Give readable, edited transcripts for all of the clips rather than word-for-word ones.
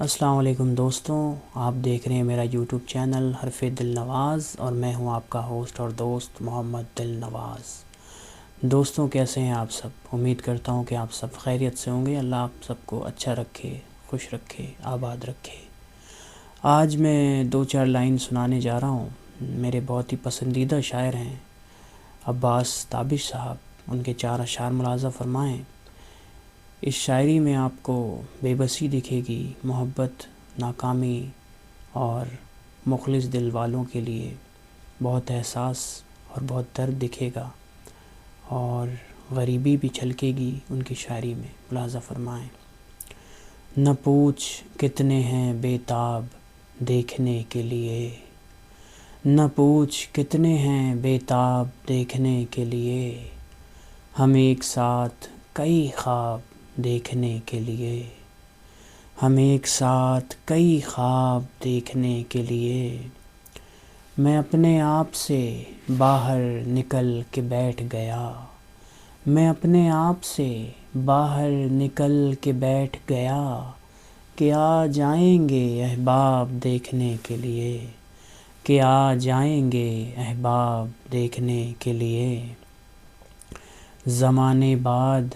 السلام علیکم دوستوں، آپ دیکھ رہے ہیں میرا یوٹیوب چینل حرف دل نواز اور میں ہوں آپ کا ہوسٹ اور دوست محمد دل نواز۔ دوستوں کیسے ہیں آپ سب؟ امید کرتا ہوں کہ آپ سب خیریت سے ہوں گے۔ اللہ آپ سب کو اچھا رکھے، خوش رکھے، آباد رکھے۔ آج میں 2-4 لائن سنانے جا رہا ہوں۔ میرے بہت ہی پسندیدہ شاعر ہیں عباس تابش صاحب، ان کے 4 اشعار ملاحظہ فرمائیں۔ اس شاعری میں آپ کو بے بسی دکھے گی، محبت، ناکامی اور مخلص دل والوں کے لیے بہت احساس اور بہت درد دکھے گا، اور غریبی بھی چھلکے گی ان کی شاعری میں۔ ملاحظہ فرمائیں۔ نہ پوچھ کتنے ہیں بے تاب دیکھنے کے لیے، نہ پوچھ کتنے ہیں بے تاب دیکھنے کے لیے، ہم ایک ساتھ کئی خواب دیکھنے کے لیے، ہم ایک ساتھ کئی خواب دیکھنے کے لیے۔ میں اپنے آپ سے باہر نکل کے بیٹھ گیا، میں اپنے آپ سے باہر نکل کے بیٹھ گیا، کہ آ جائیں گے احباب دیکھنے کے لیے، کہ آ جائیں گے احباب دیکھنے کے لیے۔ زمانے بعد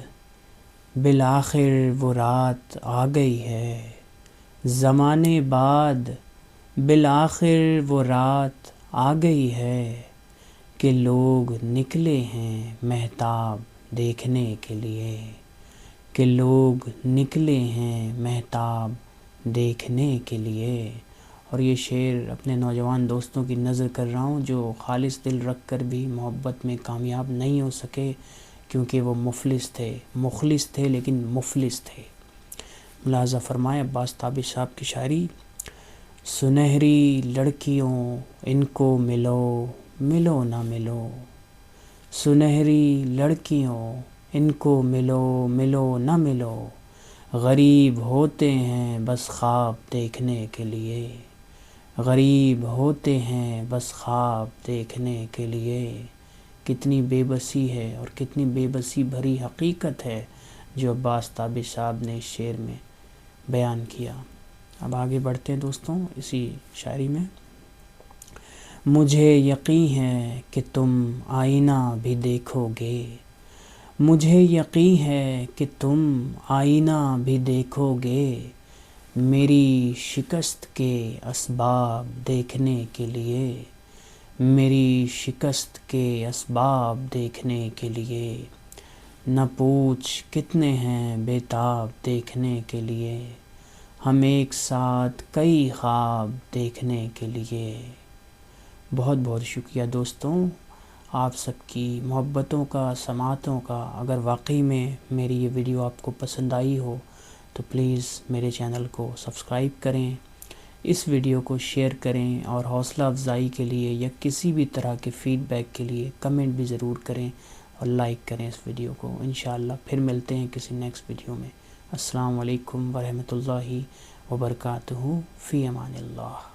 بالآخر وہ رات آ گئی ہے، زمانے بعد بالآخر وہ رات آ گئی ہے، کہ لوگ نکلے ہیں مہتاب دیکھنے کے لیے، کہ لوگ نکلے ہیں مہتاب دیکھنے کے لیے۔ اور یہ شعر اپنے نوجوان دوستوں کی نظر کر رہا ہوں جو خالص دل رکھ کر بھی محبت میں کامیاب نہیں ہو سکے، کیونکہ وہ مفلس تھے، مخلص تھے لیکن مفلس تھے۔ ملاحظہ فرمائے عباس تابش صاحب کی شاعری۔ سنہری لڑکیوں ان کو ملو، ملو نہ ملو، سنہری لڑکیوں ان کو ملو، ملو نہ ملو، غریب ہوتے ہیں بس خواب دیکھنے کے لیے، غریب ہوتے ہیں بس خواب دیکھنے کے لیے۔ کتنی بے بسی ہے اور کتنی بے بسی بھری حقیقت ہے جو عباس تابش صاحب نے اس شعر میں بیان کیا۔ اب آگے بڑھتے ہیں دوستوں اسی شاعری میں۔ مجھے یقین ہے کہ تم آئینہ بھی دیکھو گے، مجھے یقین ہے کہ تم آئینہ بھی دیکھو گے، میری شکست کے اسباب دیکھنے کے لیے، میری شکست کے اسباب دیکھنے کے لیے۔ نہ پوچھ کتنے ہیں بے تاب دیکھنے کے لیے، ہم ایک ساتھ کئی خواب دیکھنے کے لیے۔ بہت بہت شکریہ دوستوں، آپ سب کی محبتوں کا، سماعتوں کا۔ اگر واقعی میں میری یہ ویڈیو آپ کو پسند آئی ہو تو پلیز میرے چینل کو سبسکرائب کریں، اس ویڈیو کو شیئر کریں، اور حوصلہ افزائی کے لیے یا کسی بھی طرح کے فیڈ بیک کے لیے کمنٹ بھی ضرور کریں اور لائک کریں اس ویڈیو کو۔ انشاءاللہ پھر ملتے ہیں کسی نیکسٹ ویڈیو میں۔ السلام علیکم ورحمۃ اللہ وبرکاتہ۔ فی امان اللہ۔